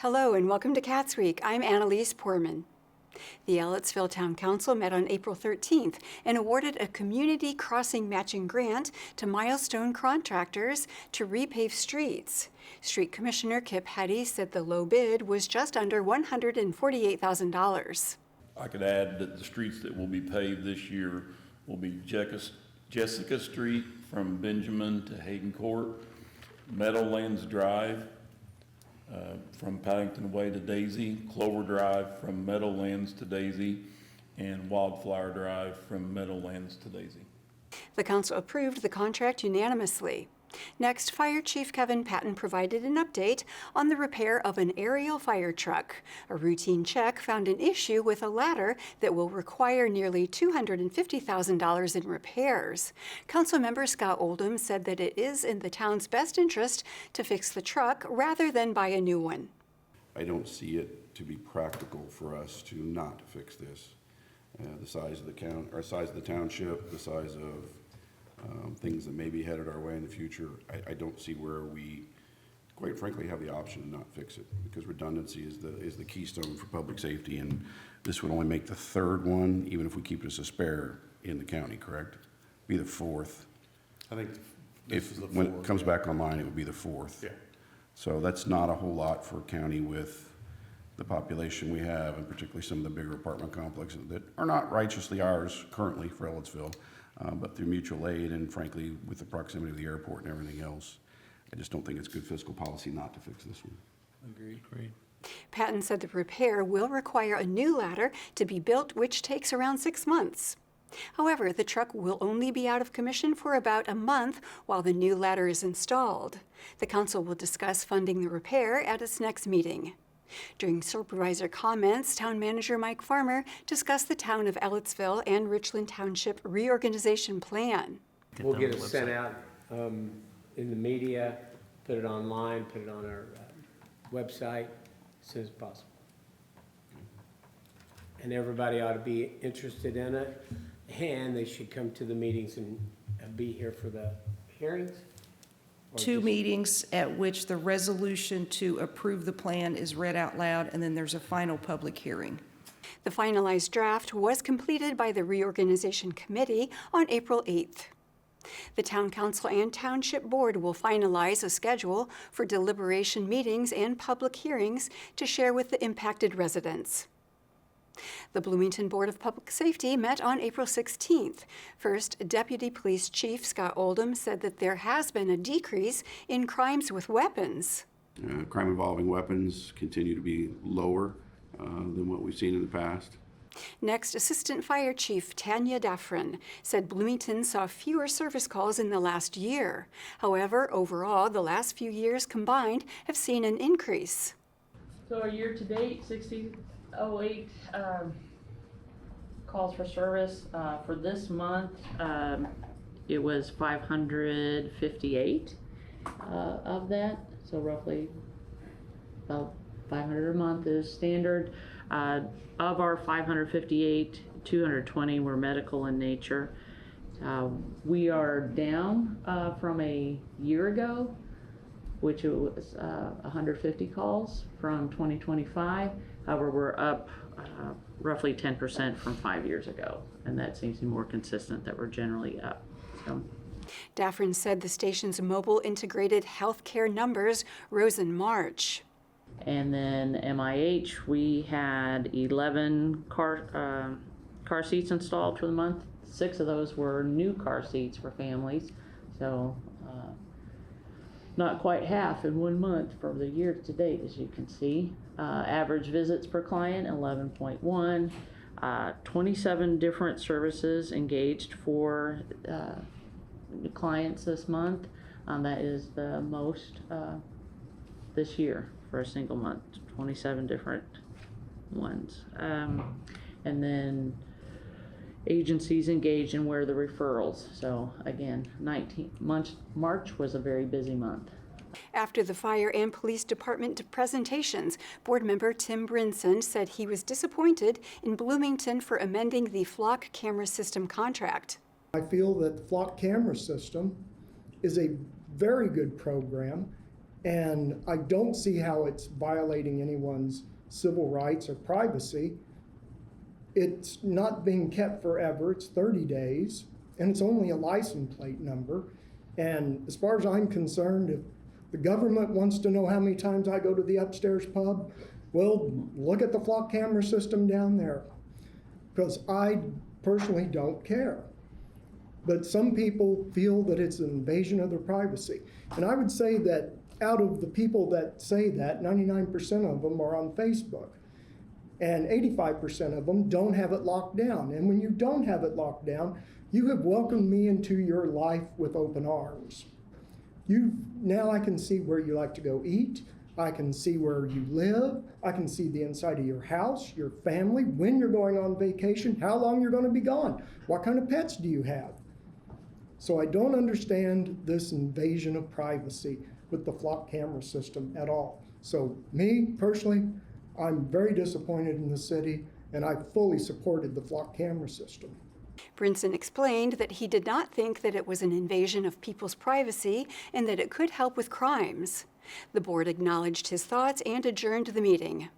Hello and welcome to CATSweek. I'm Annalise Poorman. The Ellettsville Town Council met on April 13th and awarded a community crossing matching grant to Milestone Contractors to repave streets. Street Commissioner Kip Hetty said the low bid was just under $148,000. I could add that the streets that will be paved this year will be Jessica Street from Benjamin to Hayden Court, Meadowlands Drive from Paddington Way to Daisy, Clover Drive from Meadowlands to Daisy, and Wildflower Drive from Meadowlands to Daisy. The council approved the contract unanimously. Next, Fire Chief Kevin Patton provided an update on the repair of an aerial fire truck. A routine check found an issue with a ladder that will require nearly $250,000 in repairs. Councilmember Scott Oldham said that it is in the town's best interest to fix the truck rather than buy a new one. I don't see it to be practical for us to not fix this. The size of the township, the size of things that may be headed our way in the future, I don't see where we, quite frankly, have the option to not fix it, because redundancy is the keystone for public safety, and this would only make the third one, even if we keep it as a spare in the county, correct? Be the fourth. I think this is the fourth. When it comes back online, it would be the fourth. Yeah. So that's not a whole lot for a county with the population we have, and particularly some of the bigger apartment complexes that are not righteously ours currently for Ellettsville. But through mutual aid and frankly with the proximity of the airport and everything else, I just don't think it's good fiscal policy not to fix this one. Agreed. Patton said the repair will require a new ladder to be built, which takes around 6 months. However, the truck will only be out of commission for about a month while the new ladder is installed. The council will discuss funding the repair at its next meeting. During supervisor comments, Town Manager Mike Farmer discussed the town of Ellettsville and Richland Township reorganization plan. We'll get it sent out in the media, put it online, put it on our website as soon as possible. And everybody ought to be interested in it, and they should come to the meetings and be here for the hearings. Two meetings at which the resolution to approve the plan is read out loud, and then there's a final public hearing. The finalized draft was completed by the Reorganization Committee on April 8th. The Town Council and Township Board will finalize a schedule for deliberation meetings and public hearings to share with the impacted residents. The Bloomington Board of Public Safety met on April 16th. First, Deputy Police Chief Scott Oldham said that there has been a decrease in crimes with weapons. Crime involving weapons continue to be lower than what we've seen in the past. Next, Assistant Fire Chief Tanya Daffrin said Bloomington saw fewer service calls in the last year. However, overall, the last few years combined have seen an increase. So our year-to-date, 608 calls for service. For this month, it was 558 of that, so roughly about 500 a month is standard. Of our 558, 220 were medical in nature. We are down from a year ago, which it was 150 calls from 2025. However, we're up roughly 10% from 5 years ago, and that seems to be more consistent that we're generally up. So. Daffrin said the station's mobile integrated healthcare numbers rose in March. And then MIH, we had 11 car seats installed for the month. 6 of those were new car seats for families, so not quite half in 1 month for the year to date, as you can see. Average visits per client, 11.1. 27 different services engaged for clients this month. That is the most this year for a single month, 27 different ones. And then agencies engaged in where the referrals. So again, March was a very busy month. After the fire and police department presentations, board member Tim Brinson said he was disappointed in Bloomington for amending the flock camera system contract. I feel that the flock camera system is a very good program And I don't see how it's violating anyone's civil rights or privacy. It's not being kept forever, it's 30 days, and it's only a license plate number. And as far as I'm concerned, if the government wants to know how many times I go to the upstairs pub, well, look at the flock camera system down there, because I personally don't care. But some people feel that it's an invasion of their privacy. And I would say that out of the people that say that, 99% of them are on Facebook. And 85% of them don't have it locked down. And when you don't have it locked down, you have welcomed me into your life with open arms. Now I can see where you like to go eat. I can see where you live. I can see the inside of your house, your family, when you're going on vacation, how long you're going to be gone, what kind of pets do you have. So I don't understand this invasion of privacy with the flock camera system at all. So me, personally, I'm very disappointed in the city, and I fully supported the flock camera system. Brinson explained that he did not think that it was an invasion of people's privacy and that it could help with crimes. The board acknowledged his thoughts and adjourned the meeting.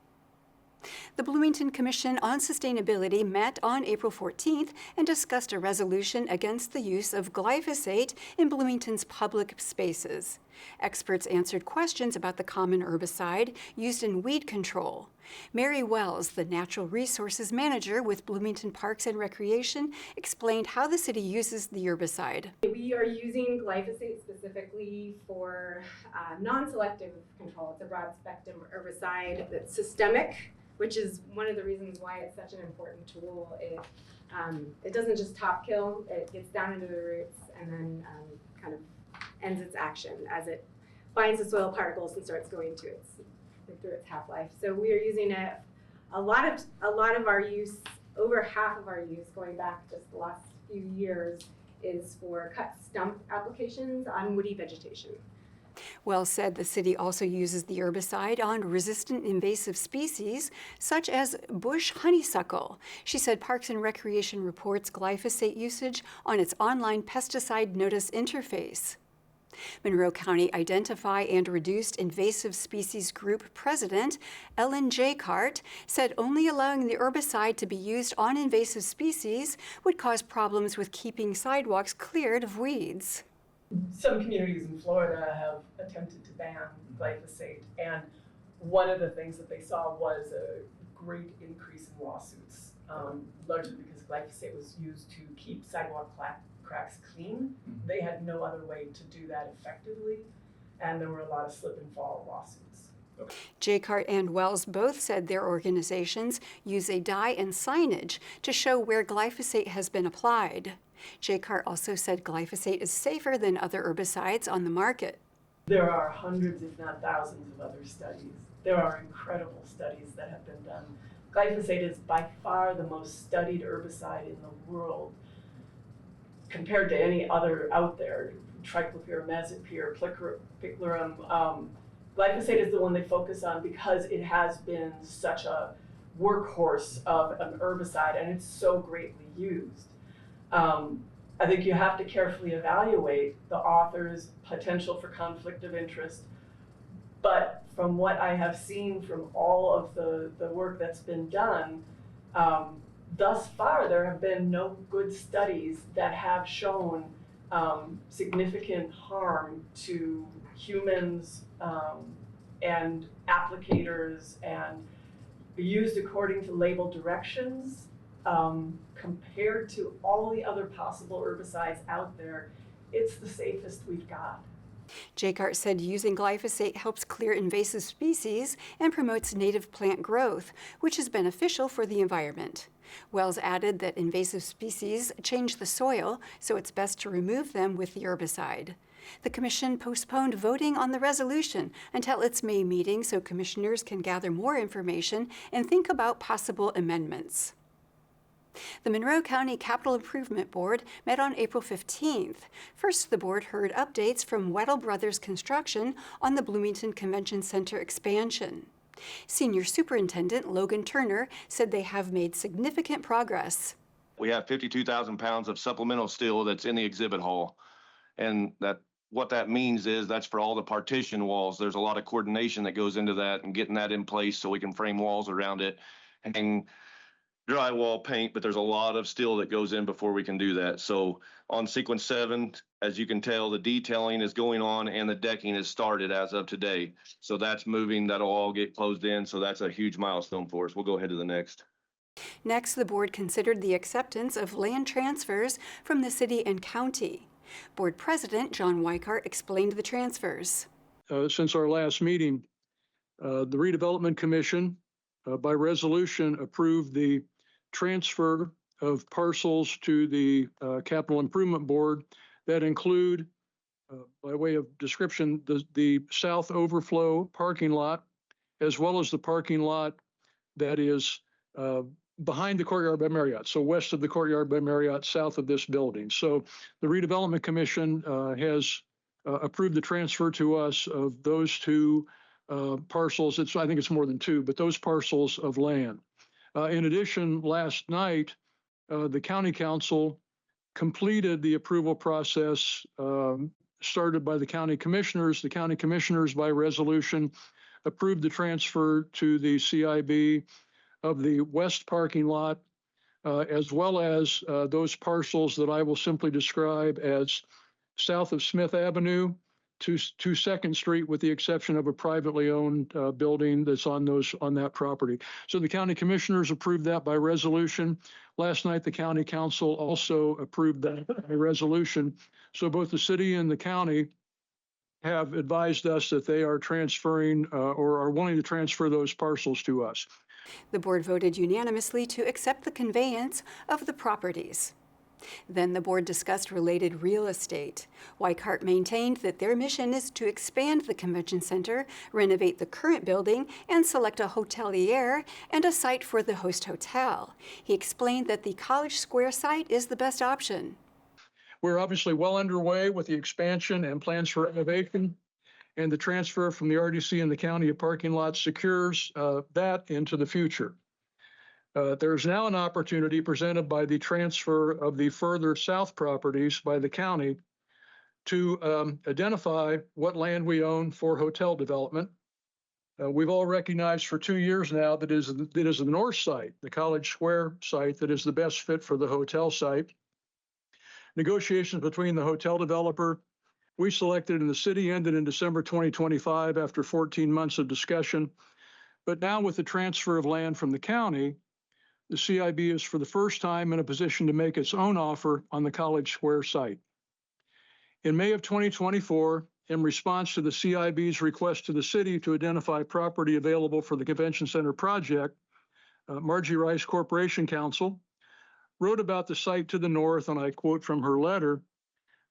The Bloomington Commission on Sustainability met on April 14th and discussed a resolution against the use of glyphosate in Bloomington's public spaces. Experts answered questions about the common herbicide used in weed control. Mary Wells, the Natural Resources Manager with Bloomington Parks and Recreation, explained how the city uses the herbicide. We are using glyphosate specifically for non-selective control. It's a broad-spectrum herbicide that's systemic, which is one of the reasons why it's such an important tool. It doesn't just top kill, it gets down into the roots and then kind of ends its action as it finds the soil particles and starts going through its half-life. So we are using it, a lot of our use, over half of our use going back just the last few years, is for cut stump applications on woody vegetation. Wells said the city also uses the herbicide on resistant invasive species, such as bush honeysuckle. She said Parks and Recreation reports glyphosate usage on its online pesticide notice interface. Monroe County Identify and Reduced Invasive Species Group President Ellen Jacart said only allowing the herbicide to be used on invasive species would cause problems with keeping sidewalks cleared of weeds. Some communities in Florida have attempted to ban glyphosate, and one of the things that they saw was a great increase in lawsuits, largely because glyphosate was used to keep sidewalk cracks clean. They had no other way to do that effectively, and there were a lot of slip and fall lawsuits. Jacart and Wells both said their organizations use a die and signage to show where glyphosate has been applied. Jacart also said glyphosate is safer than other herbicides on the market. There are hundreds, if not thousands, of other studies. There are incredible studies that have been done. Glyphosate is by far the most studied herbicide in the world compared to any other out there. Triclopyr, Mazipyr, Picloram. Glyphosate is the one they focus on because it has been such a workhorse of an herbicide and it's so greatly used. I think you have to carefully evaluate the author's potential for conflict of interest, but from what I have seen from all of the work that's been done, thus far there have been no good studies that have shown significant harm to humans and applicators, and used according to label directions. Compared to all the other possible herbicides out there, it's the safest we've got. Jacart said using glyphosate helps clear invasive species and promotes native plant growth, which is beneficial for the environment. Wells added that invasive species change the soil, so it's best to remove them with the herbicide. The commission postponed voting on the resolution until its May meeting so commissioners can gather more information and think about possible amendments. The Monroe County Capital Improvement Board met on April 15th. First, the board heard updates from Weddle Brothers Construction on the Bloomington Convention Center expansion. Senior Superintendent Logan Turner said they have made significant progress. We have 52,000 pounds of supplemental steel that's in the exhibit hall, and that what that means is that's for all the partition walls. There's a lot of coordination that goes into that and getting that in place so we can frame walls around it and drywall paint, but there's a lot of steel that goes in before we can do that. So on sequence 7, as you can tell, the detailing is going on and the decking is started as of today. So that's moving, that'll all get closed in. So that's a huge milestone for us. We'll go ahead to the next. Next, the board considered the acceptance of land transfers from the city and county. Board President John Weikart explained the transfers. Since our last meeting, the Redevelopment Commission, by resolution, approved the transfer of parcels to the Capital Improvement Board that include, by way of description, the south overflow parking lot, as well as the parking lot that is behind the Courtyard by Marriott, so west of the Courtyard by Marriott, south of this building. So the Redevelopment Commission has approved the transfer to us of those 2 parcels. I think it's more than 2, but those parcels of land. In addition, last night, the County Council completed the approval process started by the County Commissioners. The County Commissioners, by resolution, approved the transfer to the CIB of the west parking lot, as well as those parcels that I will simply describe as south of Smith Avenue to 2nd Street, with the exception of a privately owned building that's on that property. So the county commissioners approved that by resolution. Last night, the county council also approved that by resolution. So both the city and the county have advised us that they are transferring or are willing to transfer those parcels to us. The board voted unanimously to accept the conveyance of the properties. Then the board discussed related real estate. Weikart maintained that their mission is to expand the convention center, renovate the current building, and select a hotelier and a site for the host hotel. He explained that the College Square site is the best option. We're obviously well underway with the expansion and plans for renovation, and the transfer from the RDC and the county of parking lots secures that into the future. There's now an opportunity presented by the transfer of the further south properties by the county to identify what land we own for hotel development. We've all recognized for 2 years now that it is the north site, the College Square site, that is the best fit for the hotel site. Negotiations between the hotel developer we selected in the city ended in December 2025 after 14 months of discussion. But now with the transfer of land from the county, the CIB is for the first time in a position to make its own offer on the College Square site. In May of 2024, in response to the CIB's request to the city to identify property available for the convention center project, Margie Rice Corporation Counsel wrote about the site to the north, and I quote from her letter,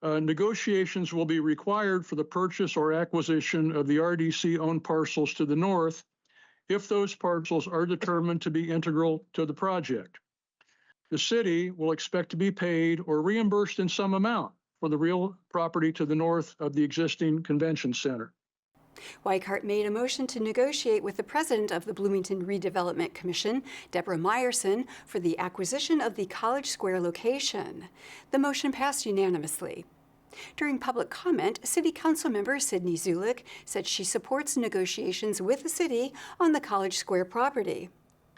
negotiations will be required for the purchase or acquisition of the RDC-owned parcels to the north if those parcels are determined to be integral to the project. The city will expect to be paid or reimbursed in some amount for the real property to the north of the existing convention center. Weikart made a motion to negotiate with the president of the Bloomington Redevelopment Commission, Deborah Meyerson, for the acquisition of the College Square location. The motion passed unanimously. During public comment, City Council member Sydney Zulik said she supports negotiations with the city on the College Square property.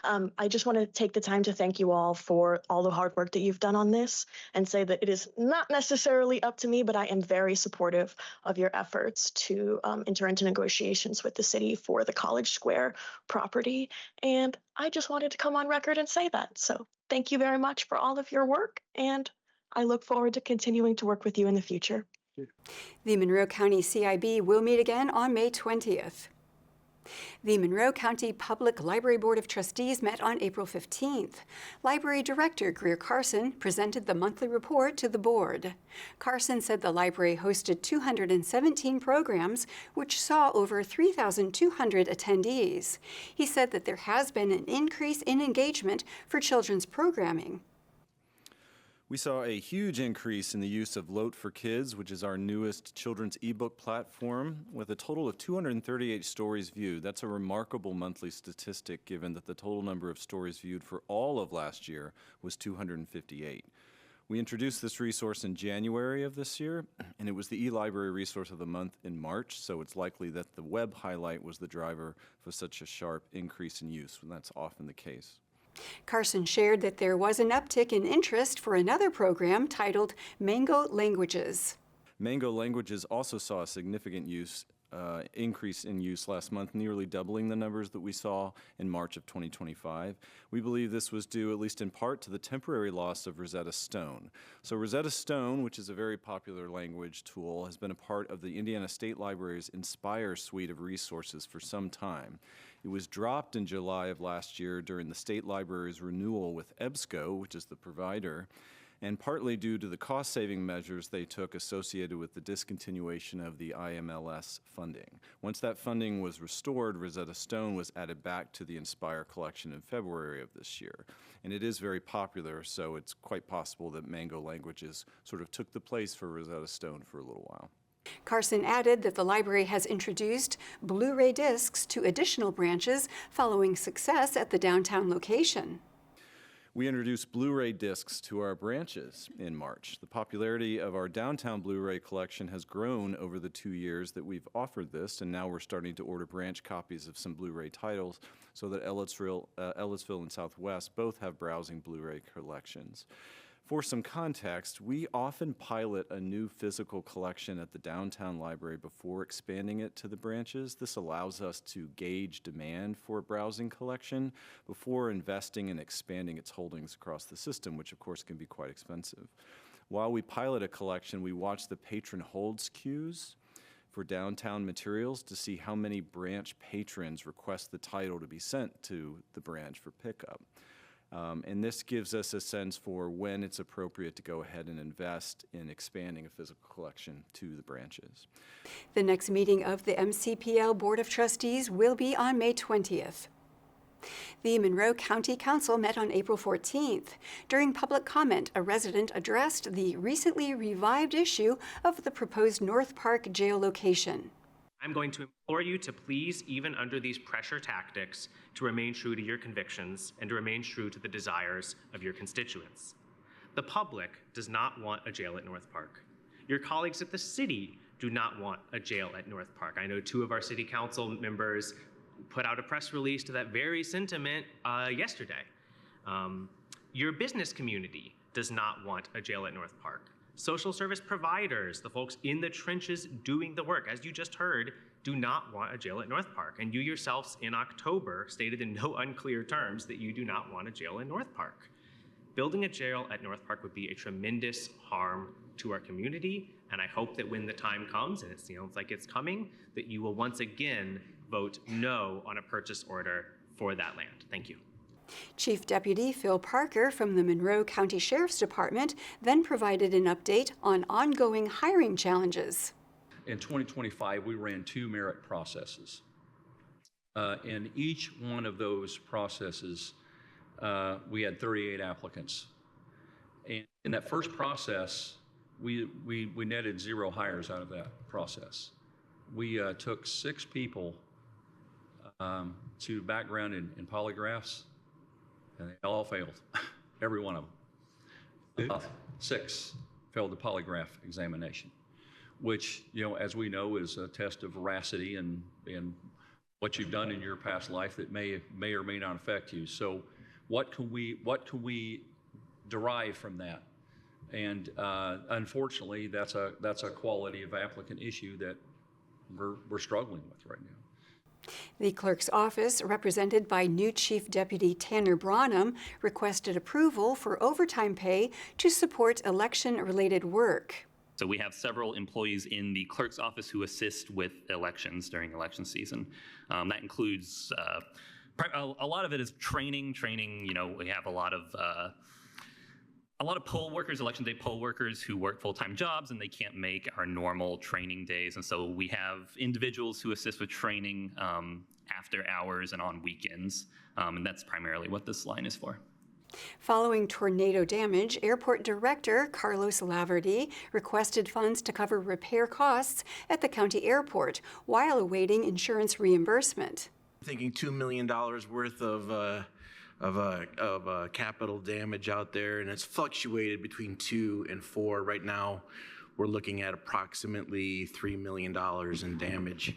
I just want to take the time to thank you all for all the hard work that you've done on this and say that it is not necessarily up to me, but I am very supportive of your efforts to enter into negotiations with the city for the College Square property. And I just wanted to come on record and say that. So thank you very much for all of your work, and I look forward to continuing to work with you in the future. The Monroe County CIB will meet again on May 20th. The Monroe County Public Library Board of Trustees met on April 15th. Library Director Greer Carson presented the monthly report to the board. Carson said the library hosted 217 programs, which saw over 3,200 attendees. He said that there has been an increase in engagement for children's programming. We saw a huge increase in the use of Lote for Kids, which is our newest children's ebook platform, with a total of 238 stories viewed. That's a remarkable monthly statistic, given that the total number of stories viewed for all of last year was 258. We introduced this resource in January of this year, and it was the e-library resource of the month in March, so it's likely that the web highlight was the driver for such a sharp increase in use, and that's often the case. Carson shared that there was an uptick in interest for another program titled Mango Languages. Mango Languages also saw a significant increase in use last month, nearly doubling the numbers that we saw in March of 2025. We believe this was due, at least in part, to the temporary loss of Rosetta Stone. So Rosetta Stone, which is a very popular language tool, has been a part of the Indiana State Library's Inspire suite of resources for some time. It was dropped in July of last year during the state library's renewal with EBSCO, which is the provider, and partly due to the cost-saving measures they took associated with the discontinuation of the IMLS funding. Once that funding was restored, Rosetta Stone was added back to the Inspire collection in February of this year. And it is very popular, so it's quite possible that Mango Languages sort of took the place for Rosetta Stone for a little while. Carson added that the library has introduced Blu-ray discs to additional branches following success at the downtown location. We introduced Blu-ray discs to our branches in March. The popularity of our downtown Blu-ray collection has grown over the 2 years that we've offered this, and now we're starting to order branch copies of some Blu-ray titles so that Ellettsville and Southwest both have browsing Blu-ray collections. For some context, we often pilot a new physical collection at the downtown library before expanding it to the branches. This allows us to gauge demand for a browsing collection before investing and expanding its holdings across the system, which of course can be quite expensive. While we pilot a collection, we watch the patron holds queues for downtown materials to see how many branch patrons request the title to be sent to the branch for pickup. And this gives us a sense for when it's appropriate to go ahead and invest in expanding a physical collection to the branches. The next meeting of the MCPL Board of Trustees will be on May 20th. The Monroe County Council met on April 14th. During public comment, a resident addressed the recently revived issue of the proposed North Park jail location. I'm going to implore you to please, even under these pressure tactics, to remain true to your convictions and to remain true to the desires of your constituents. The public does not want a jail at North Park. Your colleagues at the city do not want a jail at North Park. I know 2 of our city council members put out a press release to that very sentiment yesterday. Your business community does not want a jail at North Park. Social service providers, the folks in the trenches doing the work, as you just heard, do not want a jail at North Park. And you yourselves in October stated in no unclear terms that you do not want a jail in North Park. Building a jail at North Park would be a tremendous harm to our community, and I hope that when the time comes, and it sounds like it's coming, that you will once again vote no on a purchase order for that land. Thank you. Chief Deputy Phil Parker from the Monroe County Sheriff's Department then provided an update on ongoing hiring challenges. In 2025, we ran 2 merit processes. In each one of those processes, we had 38 applicants. And in that first process, we netted 0 hires out of that process. We took 6 people to background in polygraphs, and they all failed, every one of them. 6 failed the polygraph examination, which, as we know, is a test of veracity and what you've done in your past life that may or may not affect you. So what can we derive from that? And unfortunately, that's a quality of applicant issue that we're struggling with right now. The clerk's office, represented by new Chief Deputy Tanner Branham, requested approval for overtime pay to support election-related work. So we have several employees in the clerk's office who assist with elections during election season. That includes, a lot of it is training. We have a lot of poll workers, election day poll workers who work full-time jobs and they can't make our normal training days. And so we have individuals who assist with training after hours and on weekends. And that's primarily what this line is for. Following tornado damage, Airport Director Carlos Laverty requested funds to cover repair costs at the county airport while awaiting insurance reimbursement. Thinking $2 million worth of of capital damage out there, and it's fluctuated between 2 and 4. Right now, we're looking at approximately $3 million in damage.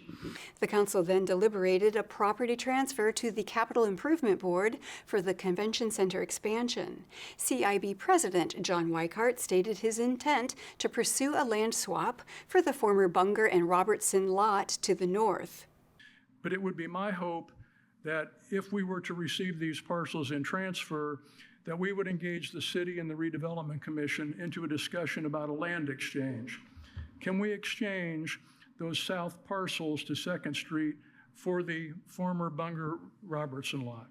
The council then deliberated a property transfer to the Capital Improvement Board for the Convention Center expansion. CIB President John Weikart stated his intent to pursue a land swap for the former Bunger and Robertson lot to the north. But it would be my hope that if we were to receive these parcels in transfer, that we would engage the city and the redevelopment commission into a discussion about a land exchange. Can we exchange those south parcels to 2nd Street for the former Bunger Robertson lot?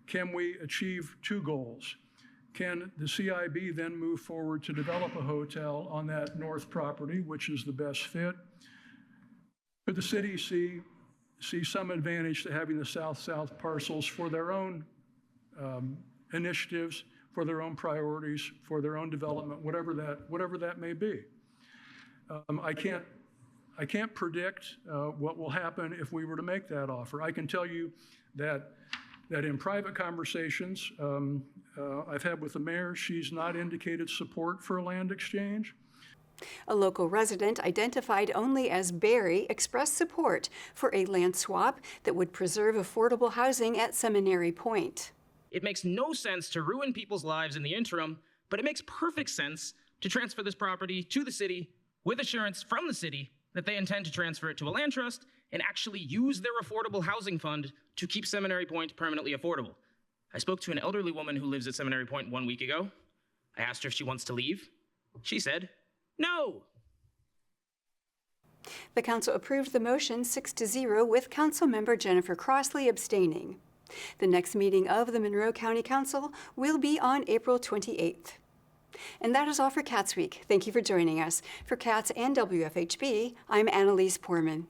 Can we achieve 2 goals? Can the CIB then move forward to develop a hotel on that north property, which is the best fit? Could the city see some advantage to having the south-south parcels for their own initiatives, for their own priorities, for their own development, whatever that may be. I can't predict what will happen if we were to make that offer. I can tell you that in private conversations I've had with the mayor, she's not indicated support for a land exchange. A local resident identified only as Barry expressed support for a land swap that would preserve affordable housing at Seminary Point. It makes no sense to ruin people's lives in the interim, but it makes perfect sense to transfer this property to the city with assurance from the city that they intend to transfer it to a land trust and actually use their affordable housing fund to keep Seminary Point permanently affordable. I spoke to an elderly woman who lives at Seminary Point 1 week ago. I asked her if she wants to leave. She said, no. The council approved the motion 6-0 with Councilmember Jennifer Crossley abstaining. The next meeting of the Monroe County Council will be on April 28th. And that is all for CATSweek. Thank you for joining us. For CATS and WFHB, I'm Annalise Poorman.